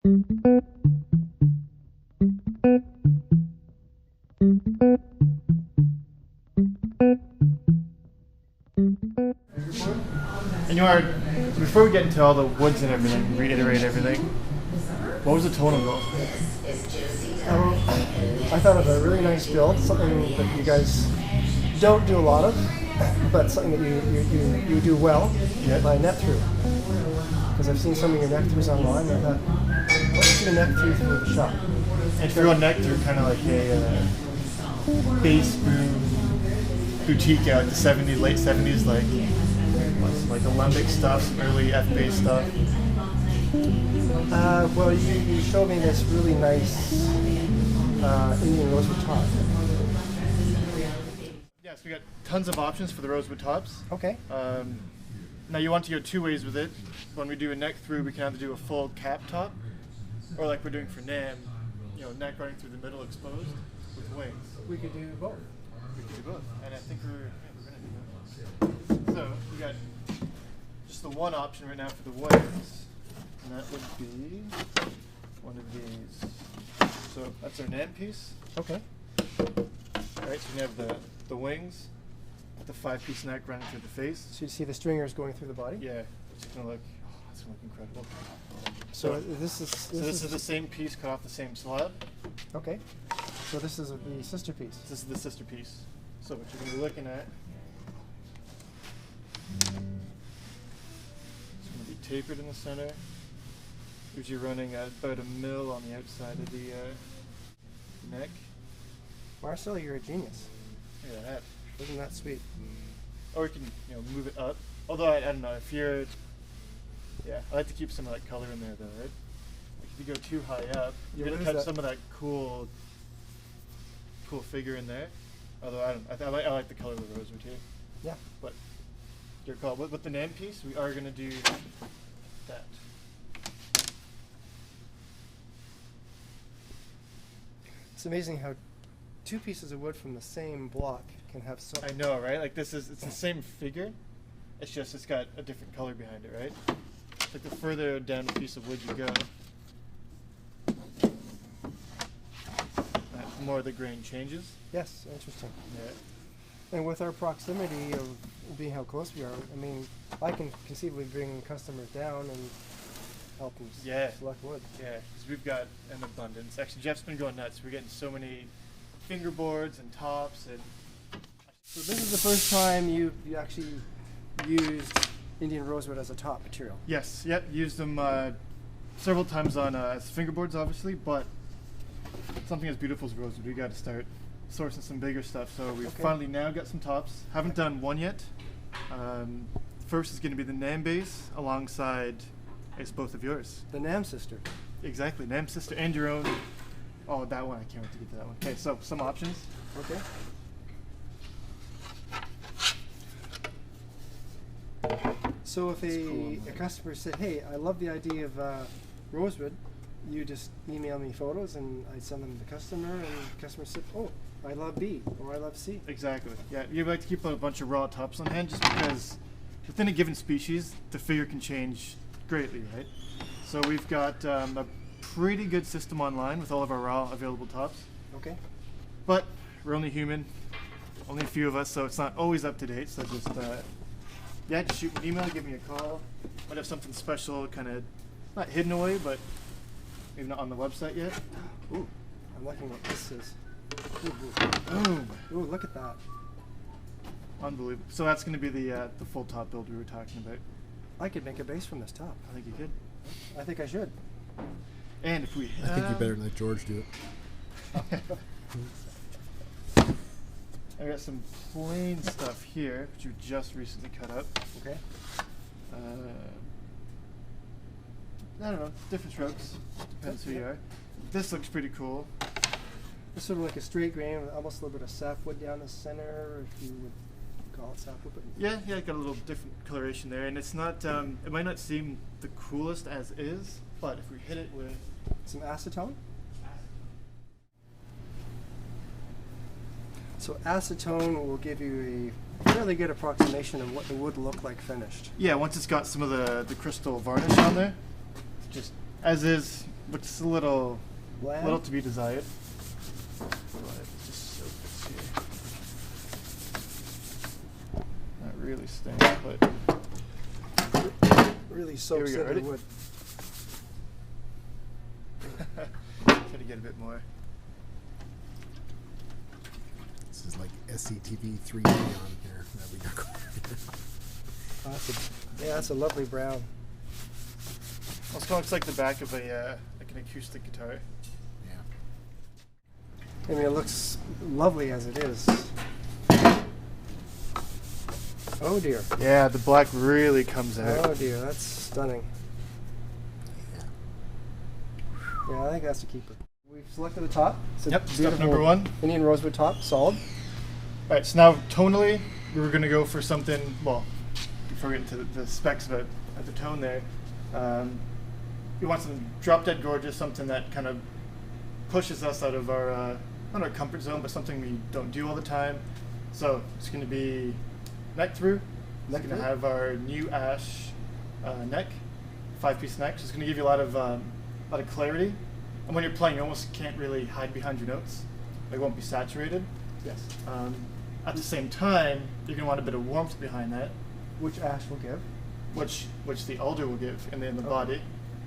And you are, before we get into all the woods and everything, reiterate everything, what was the tonal goal? I thought it was a really nice build, something that you guys don't do a lot of, but something that you do well by net through. Because I've seen some of your neck throughs online, and I thought, let's do a neck through for the shop. And through a neck through, kind of like a bass boom boutique out the 70s, late 70s, like Olympic stuff, some early F-bass stuff. Well, you showed me this really nice Indian Rosewood top. Yes, we got tons of options for the Rosewood tops. Okay. Now you want to go two ways with it. When we do a neck through, we can either do a full cap top, or like we're doing for NAM, neck running through the middle exposed with wings. We could do both. We could do both, and I think we're going to do that. So we got just the one option right now for the wings, and that would be one of these. So that's our NAM piece. Okay. Alright, so we have the wings, the 5-piece neck running through the face. So you see the stringers going through the body? Yeah, it's going to look, that's going to look incredible. So this is the same piece cut off the same slab. Okay. So this is the sister piece. This is the sister piece. So what you're going to be looking at, it's going to be tapered in the center. Usually running at about 1 mil on the outside of the neck. Marcel, you're a genius. Look at that. Isn't that sweet? Or you can move it up. Although I don't know, if you're, I like to keep some of that color in there though, right? Like if you go too high up, you're gonna catch some of that cool figure in there. Although I like the color of the rosewood too. Yeah. But your call. With the NAM piece, we are gonna do that. It's amazing how two pieces of wood from the same block can have so. I know, right? Like it's the same figure. It's just it's got a different color behind it, right? Like the further down a piece of wood you go, the more the grain changes. Yes, interesting. Yeah. And with our proximity of being how close we are, I mean, I can conceivably bring customers down and help them select wood. Yeah, because we've got an abundance. Actually, Jeff's been going nuts. We're getting so many fingerboards and tops. And so this is the first time you actually used Indian Rosewood as a top material. Yes, yep, used them several times on as fingerboards, obviously, but something as beautiful as rosewood, we got to start sourcing some bigger stuff. So we've finally now got some tops. Haven't done one yet. First is going to be the NAM base alongside, I guess, both of yours. The NAM sister. Exactly, NAM sister and your own. Oh, that one, I can't wait to get to that one. Okay, so some options. Okay. So if a customer said, hey, I love the idea of rosewood, you just email me photos and I send them to the customer, and the customer said, oh, I love B or I love C. Exactly. Yeah, you like to keep a bunch of raw tops on hand just because within a given species, the figure can change greatly, right? So we've got a pretty good system online with all of our raw available tops. Okay. But we're only human, only a few of us, so it's not always up to date. So just just shoot me an email, give me a call. Might have something special, kind of not hidden away, but maybe not on the website yet. Ooh, I'm liking what this is. Boom! Ooh, look at that. Unbelievable. So that's going to be the full top build we were talking about. I could make a base from this top. I think you could. I think I should. And if we I think you better let George do it. I got some plain stuff here, which you just recently cut up. Okay. I don't know, different strokes. Depends who you are. This looks pretty cool. It's sort of like a straight grain with almost a little bit of sapwood down the center, if you would call it sapwood. But Yeah, it got a little different coloration there, and it's not. It might not seem the coolest as is, but if we hit it with some acetone. So acetone will give you a fairly good approximation of what the wood look like finished. once it's got some of the crystal varnish on there, just as is, looks a little Bland? to be desired. But just soak this here. Not really stinks, but Really soaks Here we go, into the ready? wood. try to get a bit more. This is like SCTV 3D on here that we got going here. That's a lovely brown. Also looks like the back of a like an acoustic guitar. Yeah. I mean, it looks lovely as it is. Oh dear. Yeah, the black really comes out. Oh dear, that's stunning. Yeah. Yeah, I think that's a keeper. We've selected the top. It's a Yep, step beautiful number 1. Indian Rosewood top, solid. Alright, so now tonally, we were going to go for something, well, before we get into the specs of it, at the tone there, we want something drop dead gorgeous, something that kind of pushes us out of our, not our comfort zone, but something we don't do all the time. So it's going to be neck through. It's going to through. have our new ash neck, 5-piece neck. So it's going to give you a lot of clarity. And when you're playing, you almost can't really hide behind your notes. They won't be saturated. Yes. At the same time, you're going to want a bit of warmth behind that, Which ash will give. which the Alder will give in the body,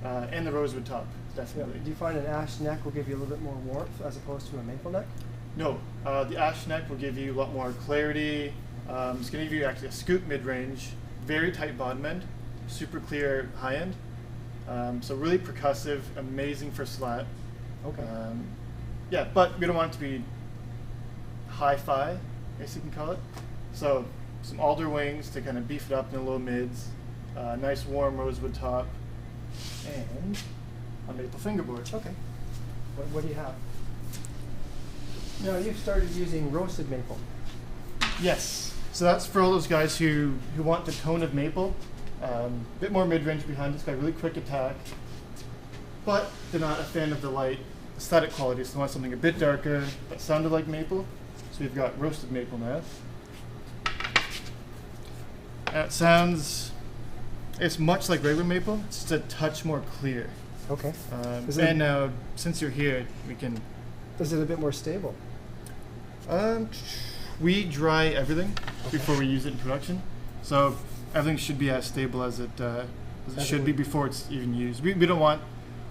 and the Rosewood top, Yeah. definitely. Do you find an ash neck will give you a little bit more warmth as opposed to a maple neck? No, the ash neck will give you a lot more clarity. It's going to give you actually a scoop mid-range, very tight bottom end, super clear high end. So really percussive, amazing for slat. Okay. Yeah, but we don't want it to be hi-fi, I guess you can call it. So some alder wings to kind of beef it up in the low mids, nice warm rosewood top, and a maple fingerboard. Okay. What do you have? Now you've started using roasted maple. Yes, so that's for all those guys who want the tone of maple, a bit more mid-range behind it's got a really quick attack, but they're not a fan of the light aesthetic quality, so they want something a bit darker that sounded like maple. So we've got roasted maple now. And it sounds, it's much like regular maple, it's just a touch more clear. Okay. And now, since you're here, we can, Is it a bit more stable? we dry everything before we use it in production. So everything should be as stable as it should be before it's even used. We don't want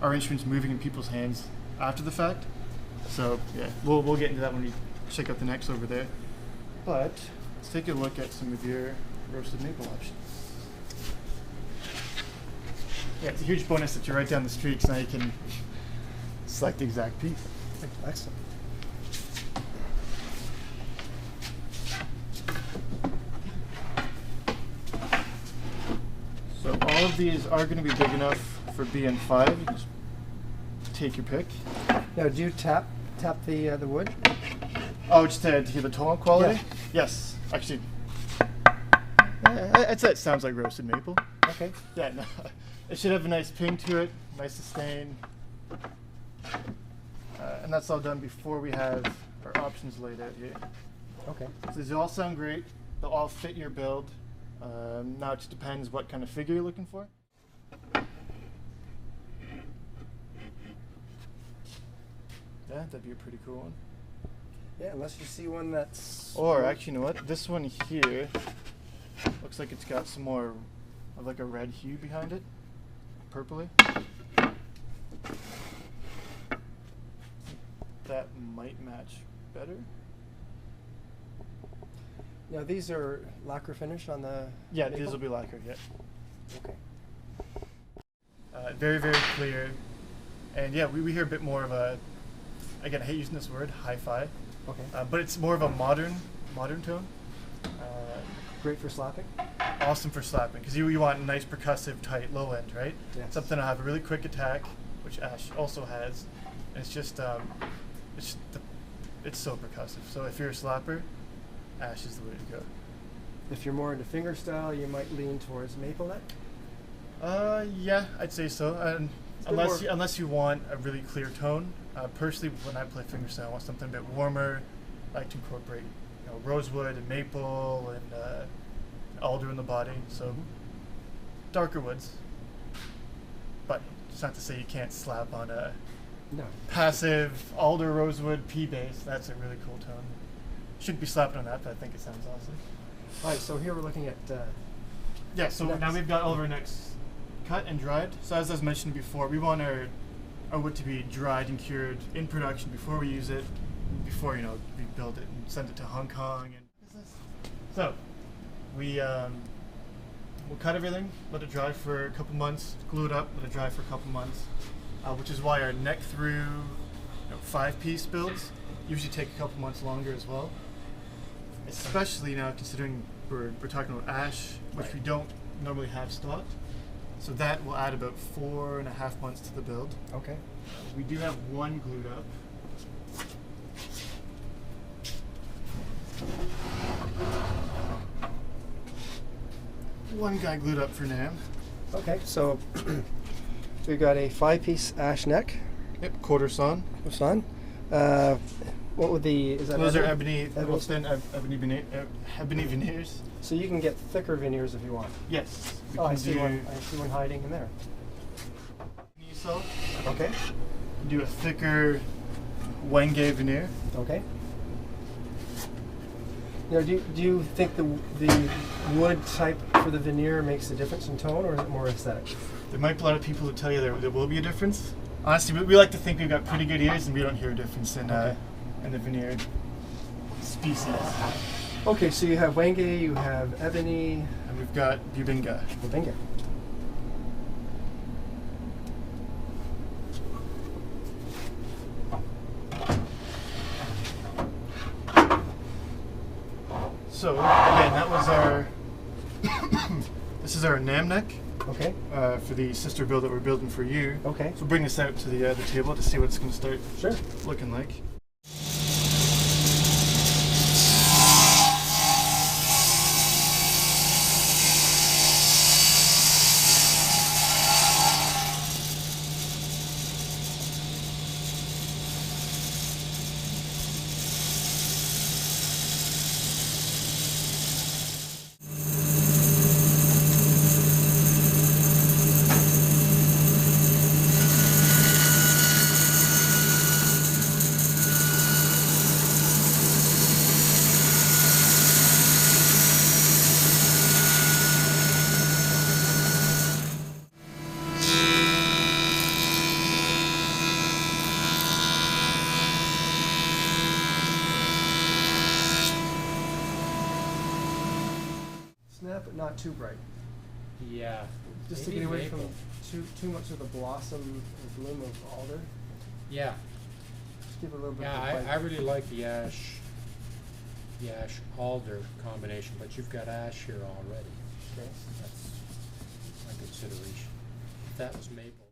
our instruments moving in people's hands after the fact. So yeah, we'll get into that when we check out the necks over there. But let's take a look at some of your roasted maple options. Yeah, it's a huge bonus that you're right down the street, because now you can select the exact piece. Excellent. So all of these are going to be big enough for BN5. You can just take your pick. Now, do you tap the wood? Oh, just to hear the tonal quality? Yeah. Yes, actually. I'd say it sounds like roasted maple. Okay. Yeah, no, it should have a nice ping to it, nice sustain. And that's all done before we have our options laid out here. Okay. So these all sound great. They'll all fit your build. Now it just depends what kind of figure you're looking for. Yeah, that'd be a pretty cool one. Yeah, unless you see one that's. Or actually, you know what? This one here looks like it's got some more of like a red hue behind it, purpley. That might match better. Now these are lacquer finish on the. Yeah, maple? these will be lacquered. Yeah. Okay. Very, very clear. And yeah, we hear a bit more of a. Again, I hate using this word, hi-fi. Okay. But it's more of a modern tone. Great for slapping. Awesome for slapping, because you want a nice percussive, tight low end, right? Yes. Something to have a really quick attack, which Ash also has. And it's just, it's so percussive. So if you're a slapper, Ash is the way to go. If you're more into finger style, you might lean towards maple neck. Yeah, I'd say so. And It's unless you want a really clear tone. Personally, when I play fingerstyle, I want something a bit warmer. I like to incorporate, rosewood and maple and alder in the body. So darker woods, but It's not to say you can't slap on a No. passive Alder Rosewood P bass. That's a really cool tone. Shouldn't be slapping on that, but I think it sounds awesome. All right, so here we're looking at. Yeah, so Necks. now we've got all of our necks cut and dried. So as I was mentioning before, we want our wood to be dried and cured in production before we use it, before we build it and send it to Hong Kong. And so we'll cut everything, let it dry for a couple months, glue it up, let it dry for a couple months, which is why our neck through 5-piece builds usually take a couple months longer as well. Especially now considering we're talking about ash, which Right. we don't normally have stocked. So that will add about 4.5 months to the build. Okay. We do have one glued up. One guy glued up for now. Okay, so we've got a 5-piece ash neck. Yep, quarter sawn. What's on? What would the is that? Those are ebony? ebony. Well, then ebony veneers. So you can get thicker veneers if you want. Yes. we Oh, I can see do one. I see one hiding in there. Salt. Okay. Do a thicker Wenge veneer. Okay. Now, do you think the wood type for the veneer makes a difference in tone, or is it more aesthetic? There might be a lot of people who tell you there will be a difference. Honestly, we like to think we've got pretty good ears, and we don't hear a difference in Okay. in the veneered species. Okay, so you have Wenge, you have ebony, And we've got Bubinga. Bubinga. So again, that was our. This is our Nam neck Okay. for the sister build that we're building for you. Okay. So we'll bring this out to the table to see what it's going to start Sure. looking like. Snap, but not too bright. Yeah. Just to maybe get away maple. from too much of the blossom and bloom of alder. Yeah. Just give it a little bit Yeah, of a I really like the ash alder combination, but you've got ash here already. Okay. That's my consideration. If that was maple.